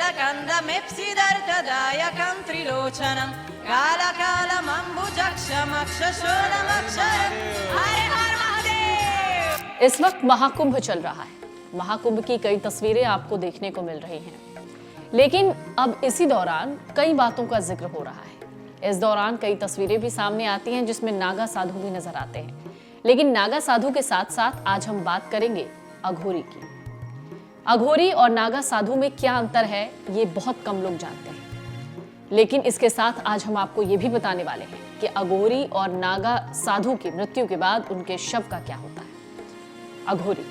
नीलकण्ठमिप्सिदर्थदायकं त्रिलोचनं कालकालमम्बुजक्षमक्षशूलमक्षयं हर हर महादेव। इस वक्त महाकुंभ चल रहा है। महाकुंभ की कई तस्वीरें आपको देखने को मिल रही हैं, लेकिन अब इसी दौरान कई बातों का जिक्र हो रहा है। इस दौरान कई तस्वीरें भी सामने आती हैं जिसमें नागा साधु भी नजर आते हैं। लेकिन नागा साधु के साथ साथ आज हम बात करेंगे अघोरी की। अघोरी और नागा साधु में क्या अंतर है, ये बहुत कम लोग जानते हैं। लेकिन इसके साथ आज हम आपको ये भी बताने वाले हैं कि अघोरी और नागा साधु की मृत्यु के बाद उनके शव का क्या होता है। अघोरी,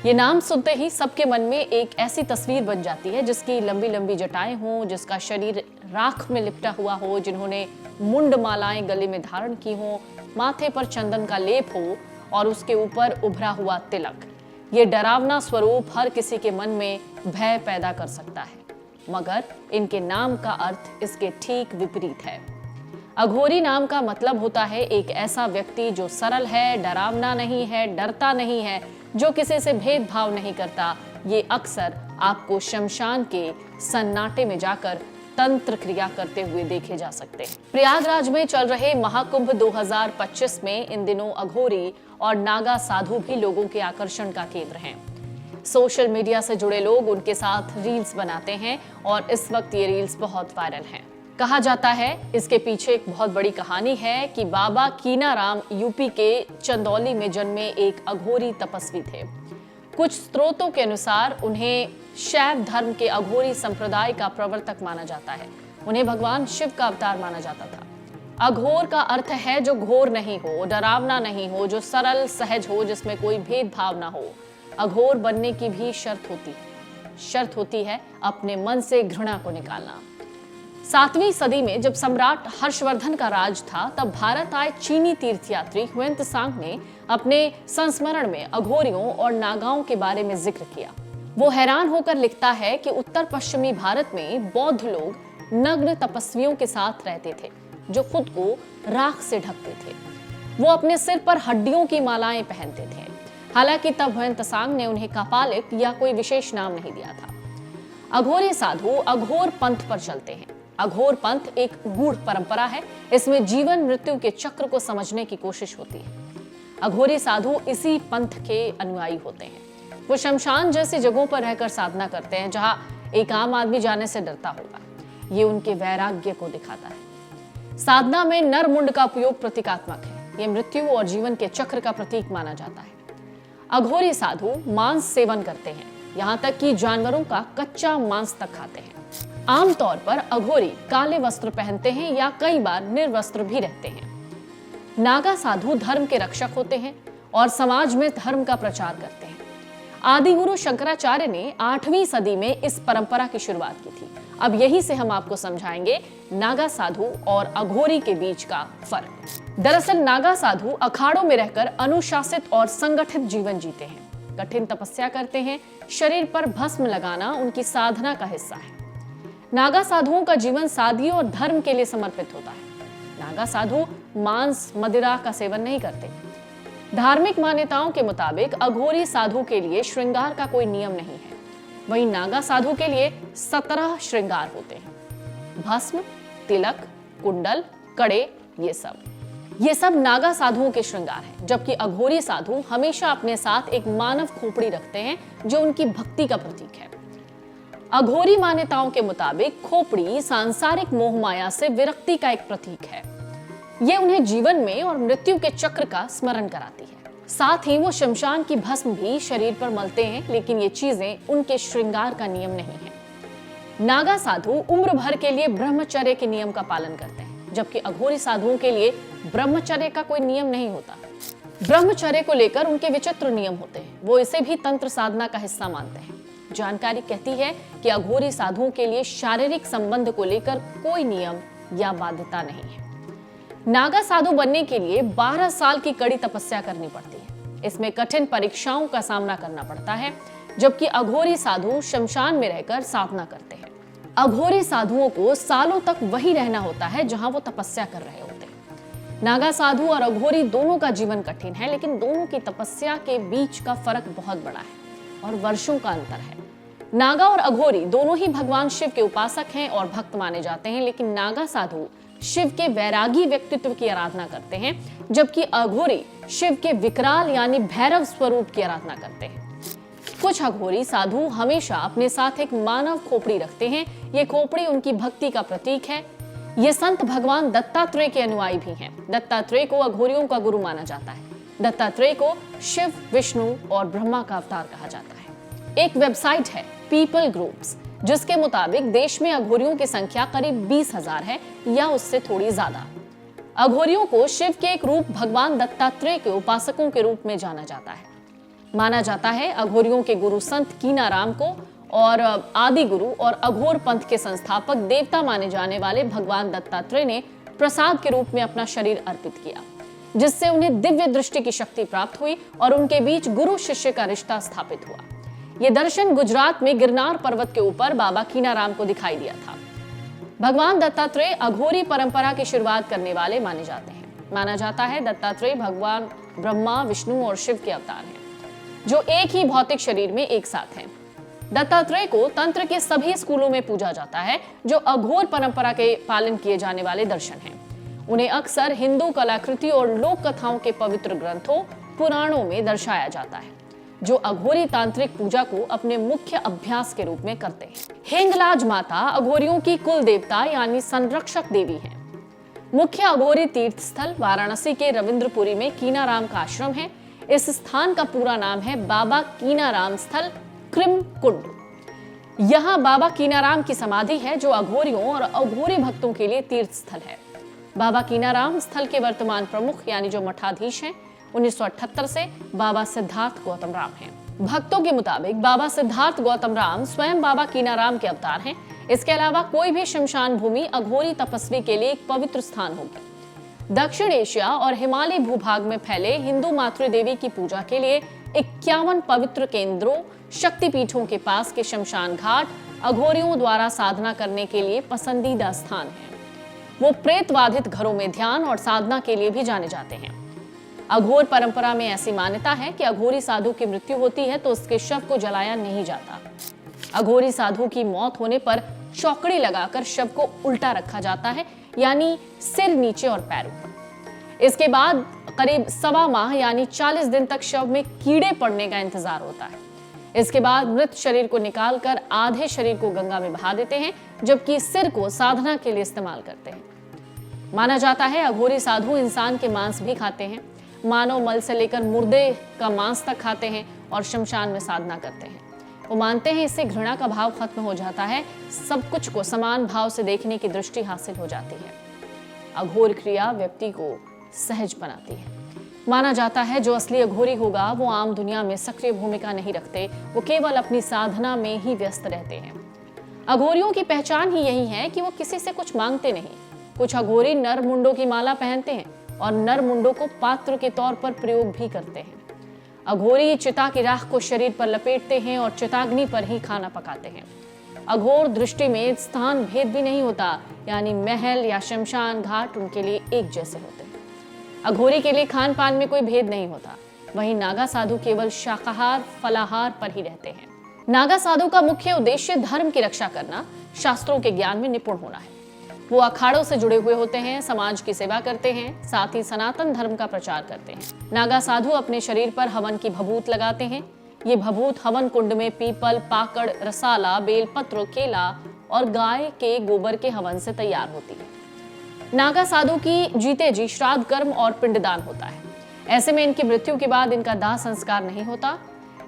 ये नाम सुनते ही सबके मन में एक ऐसी तस्वीर बन जाती है जिसकी लंबी लंबी जटाएं हों, जिसका शरीर राख में लिपटा हुआ हो, जिन्होंने मुंड मालाएं गले में धारण की हों, माथे पर चंदन का लेप हो और उसके ऊपर उभरा हुआ तिलक। ये डरावना स्वरूप हर किसी के मन में भय पैदा कर सकता है, मगर इनके नाम का अर्थ इसके ठीक विपरीत है। अघोरी नाम का मतलब होता है एक ऐसा व्यक्ति जो सरल है, डरावना नहीं है, डरता नहीं है, जो किसी से भेदभाव नहीं करता। ये अक्सर आपको शमशान के सन्नाटे में जाकर तंत्र क्रिया करते हुए देखे जा सकते हैं। प्रयागराज में चल रहे महाकुंभ 2025 में इन दिनों अघोरी और नागा साधु भी लोगों के आकर्षण का केंद्र हैं। सोशल मीडिया से जुड़े लोग उनके साथ रील्स बनाते हैं और इस वक्त ये रील्स बहुत वायरल हैं। कहा जाता है इसके पीछे एक बहुत बड़ी कहानी है कि बाबा कीनाराम यूपी के चंदौली में जन्मे एक अघोरी तपस्वी थे। कुछ स्रोतों के अनुसार उन्हें शैव धर्म के अघोरी संप्रदाय का प्रवर्तक माना जाता है। उन्हें भगवान शिव का अवतार माना जाता था। अघोर का अर्थ है जो घोर नहीं हो, डरावना नहीं हो, जो सरल सहज हो, जिसमें कोई भेदभाव ना हो। अघोर बनने की भी शर्त होती है अपने मन से घृणा को निकालना। 7वीं सदी में जब सम्राट हर्षवर्धन का राज था, तब भारत आए चीनी तीर्थयात्री ह्वेंत्सांग ने अपने संस्मरण में अघोरियों और नागाओं के बारे में जिक्र किया। वो हैरान होकर लिखता है कि उत्तर पश्चिमी भारत में बौद्ध लोग नग्न तपस्वियों के साथ रहते थे, जो खुद को राख से ढकते थे। वो अपने सिर पर हड्डियों की मालाएं पहनते थे। हालांकि तब ह्वेंत्सांग ने उन्हें कापालिक या कोई विशेष नाम नहीं दिया था। अघोरी साधु अघोर पंथ पर चलते हैं। अघोर पंथ एक गूढ़ परंपरा है। इसमें जीवन मृत्यु के चक्र को समझने की कोशिश होती है। अघोरी साधु इसी पंथ के अनुयायी होते हैं। वो शमशान जैसी जगहों पर रहकर साधना करते हैं जहां एक आम आदमी जाने से डरता होगा। ये उनके वैराग्य को दिखाता है। साधना में नर मुंड का उपयोग प्रतीकात्मक है। ये मृत्यु और जीवन के चक्र का प्रतीक माना जाता है। अघोरी साधु मांस सेवन करते हैं, यहाँ तक कि जानवरों का कच्चा मांस तक खाते हैं। आमतौर पर अघोरी काले वस्त्र पहनते हैं या कई बार निर्वस्त्र भी रहते हैं। नागा साधु धर्म के रक्षक होते हैं और समाज में धर्म का प्रचार करते हैं। आदि गुरु शंकराचार्य ने 8वीं सदी में इस परंपरा की शुरुआत की थी। अब यही से हम आपको समझाएंगे नागा साधु और अघोरी के बीच का फर्क। दरअसल नागा साधु अखाड़ों में रहकर अनुशासित और संगठित जीवन जीते हैं। कठिन तपस्या करते हैं। शरीर पर भस्म लगाना उनकी साधना का हिस्सा है। नागा साधुओं का जीवन सादगी और धर्म के लिए समर्पित होता है। नागा साधु मांस मदिरा का सेवन नहीं करते। धार्मिक मान्यताओं के मुताबिक अघोरी साधु के लिए श्रृंगार का कोई नियम नहीं है। वहीं नागा साधु के लिए 17 श्रृंगार होते हैं। भस्म, तिलक, कुंडल, कड़े, ये सब नागा साधुओं के श्रृंगार हैं। जबकि अघोरी साधु हमेशा अपने साथ एक मानव खोपड़ी रखते हैं जो उनकी भक्ति का प्रतीक है। अघोरी मान्यताओं के मुताबिक खोपड़ी सांसारिक मोह माया से विरक्ति का एक प्रतीक है। ये उन्हें जीवन में और मृत्यु के चक्र का स्मरण कराती है। साथ ही वो शमशान की भस्म भी शरीर पर मलते हैं, लेकिन ये चीजें उनके श्रृंगार का नियम नहीं है। नागा साधु उम्र भर के लिए ब्रह्मचर्य के नियम का पालन करते हैं, जबकि अघोरी साधुओं के लिए ब्रह्मचर्य का कोई नियम नहीं होता। ब्रह्मचर्य को लेकर उनके विचित्र नियम होते हैं। वो इसे भी तंत्र साधना का हिस्सा मानते हैं। जानकारी कहती है कि अघोरी साधुओं के लिए शारीरिक संबंध को लेकर कोई नियम या बाध्यता नहीं है। नागा साधु बनने के लिए 12 साल की कड़ी तपस्या करनी पड़ती है। इसमें कठिन परीक्षाओं का सामना करना पड़ता है, जबकि अघोरी साधु शमशान में रहकर साधना करते हैं। अघोरी साधुओं को सालों तक वही रहना होता है जहां वो तपस्या कर रहे होते हैं। नागा साधु और अघोरी दोनों का जीवन कठिन है, लेकिन दोनों की तपस्या के बीच का फर्क बहुत बड़ा है और वर्षों का अंतर है। नागा और अघोरी दोनों ही भगवान शिव के उपासक हैं और भक्त माने जाते हैं, लेकिन नागा साधु शिव के वैरागी व्यक्तित्व की आराधना करते हैं, जबकि अघोरी शिव के विकराल यानी भैरव स्वरूप की आराधना करते हैं। कुछ अघोरी साधु हमेशा अपने साथ एक मानव खोपड़ी रखते हैं। ये खोपड़ी उनकी भक्ति का प्रतीक है। ये संत भगवान दत्तात्रेय के अनुयायी भी हैं। दत्तात्रेय को अघोरियों का गुरु माना जाता है। दत्तात्रेय को शिव, विष्णु और ब्रह्मा का अवतार कहा जाता है। एक वेबसाइट है पीपल ग्रुप्स, जिसके मुताबिक देश में अघोरियों की संख्या करीब 20,000 है या उससे थोड़ी ज्यादा। अघोरियों को शिव के एक रूप भगवान दत्तात्रेय के उपासकों के रूप में जाना जाता है। माना जाता है अघोरियों के गुरु संत कीनाराम को और आदि गुरु और अघोर पंथ के संस्थापक देवता माने जाने वाले भगवान दत्तात्रेय ने प्रसाद के रूप में अपना शरीर अर्पित किया, जिससे उन्हें दिव्य दृष्टि की शक्ति प्राप्त हुई और उनके बीच गुरु शिष्य का रिश्ता स्थापित हुआ। यह दर्शन गुजरात में गिरनार पर्वत के ऊपर बाबा कीनाराम को दिखाई दिया था। भगवान दत्तात्रेय अघोरी परंपरा की शुरुआत करने वाले माने जाते हैं। माना जाता है दत्तात्रेय भगवान ब्रह्मा, विष्णु और शिव के अवतार हैं, जो एक ही भौतिक शरीर में एक साथ हैं। दत्तात्रेय को तंत्र के सभी स्कूलों में पूजा जाता है, जो अघोर परंपरा के पालन किए जाने वाले दर्शन हैं। उन्हें अक्सर हिंदू कलाकृति और लोक कथाओं के पवित्र ग्रंथों, पुराणों में दर्शाया जाता है, जो अघोरी तांत्रिक पूजा को अपने मुख्य अभ्यास के रूप में करते हैं। हिंगलाज माता अघोरियों की कुल देवता यानी संरक्षक देवी है। मुख्य अघोरी तीर्थ स्थल वाराणसी के रविंद्रपुरी में कीनाराम का आश्रम है। इस स्थान का पूरा नाम है बाबा कीनाराम स्थल कृम कुंड। यहाँ बाबा कीनाराम की समाधि है, जो अघोरियों और अघोरी भक्तों के लिए तीर्थ स्थल है। बाबा कीनाराम स्थल के वर्तमान प्रमुख यानी जो मठाधीश हैं 1978 से बाबा सिद्धार्थ गौतम राम हैं। भक्तों के मुताबिक बाबा सिद्धार्थ गौतम राम स्वयं बाबा कीनाराम के अवतार हैं। इसके अलावा कोई भी शमशान भूमि अघोरी तपस्वी के लिए एक पवित्र स्थान होगी। दक्षिण एशिया और हिमालय भूभाग में फैले हिंदू मातृ देवी की पूजा के लिए 51 पवित्र केंद्रों, शक्तिपीठों के पास के शमशान घाट अघोरियों द्वारा साधना करने के लिए पसंदीदा स्थान है। वो प्रेतवाधित घरों में ध्यान और साधना के लिए भी जाने जाते हैं। अघोर परंपरा में ऐसी मान्यता है कि अघोरी साधु की मृत्यु होती है तो उसके शव को जलाया नहीं जाता। अघोरी साधु की मौत होने पर चौकड़ी लगाकर शव को उल्टा रखा जाता है, यानी सिर नीचे और पैर ऊपर। इसके बाद करीब 1.25 माह यानी 40 दिन तक शव में कीड़े पड़ने का इंतजार होता है। इसके बाद मृत शरीर को निकालकर आधे शरीर को गंगा में बहा देते हैं, जबकि सिर को साधना के लिए इस्तेमाल करते हैं। माना जाता है अघोरी साधु इंसान के मांस भी खाते हैं, मानव मल से लेकर मुर्दे का मांस तक खाते हैं और शमशान में साधना करते हैं। वो मानते हैं इससे घृणा का भाव खत्म हो जाता है, सब कुछ को समान भाव से देखने की दृष्टि हासिल हो जाती है। अघोर क्रिया व्यक्ति को सहज बनाती है। माना जाता है जो असली अघोरी होगा वो आम दुनिया में सक्रिय भूमिका नहीं रखते, वो केवल अपनी साधना में ही व्यस्त रहते हैं। अघोरियों की पहचान ही यही है कि वो किसी से कुछ मांगते नहीं। कुछ अघोरी नर मुंडों की माला पहनते हैं और नर मुंडों को पात्र के तौर पर प्रयोग भी करते हैं। अघोरी चिता की राख को शरीर पर लपेटते हैं और चिताग्नि पर ही खाना पकाते हैं। अघोर दृष्टि में स्थान भेद भी नहीं होता, यानी महल या शमशान घाट उनके लिए एक जैसे होते हैं। अघोरी के लिए खान पान में कोई भेद नहीं होता। वहीं नागा साधु केवल शाकाहार फलाहार पर ही रहते हैं। नागा साधु का मुख्य उद्देश्य धर्म की रक्षा करना, शास्त्रों के ज्ञान में निपुण होना है। वो अखाड़ों से जुड़े हुए होते हैं, समाज की सेवा करते हैं, साथ ही सनातन धर्म का प्रचार करते हैं। नागा साधु अपने शरीर पर हवन की भभूत लगाते हैं। ये भभूत हवन कुंड में पीपल, पाकड़, रसाला, बेलपत्र, केला और गाय के गोबर के हवन से तैयार होती है। नागा साधु की जीते जी श्राद्ध कर्म और पिंडदान होता है। ऐसे में इनकी मृत्यु के बाद इनका दाह संस्कार नहीं होता।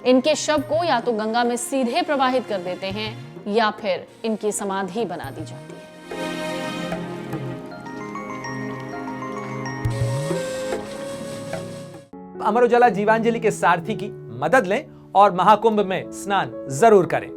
इनके शव को या तो गंगा में सीधे प्रवाहित कर देते हैं या फिर इनकी समाधि बना दी जाती है। अमर उजाला जीवांजलि के सारथी की मदद लें और महाकुंभ में स्नान जरूर करें।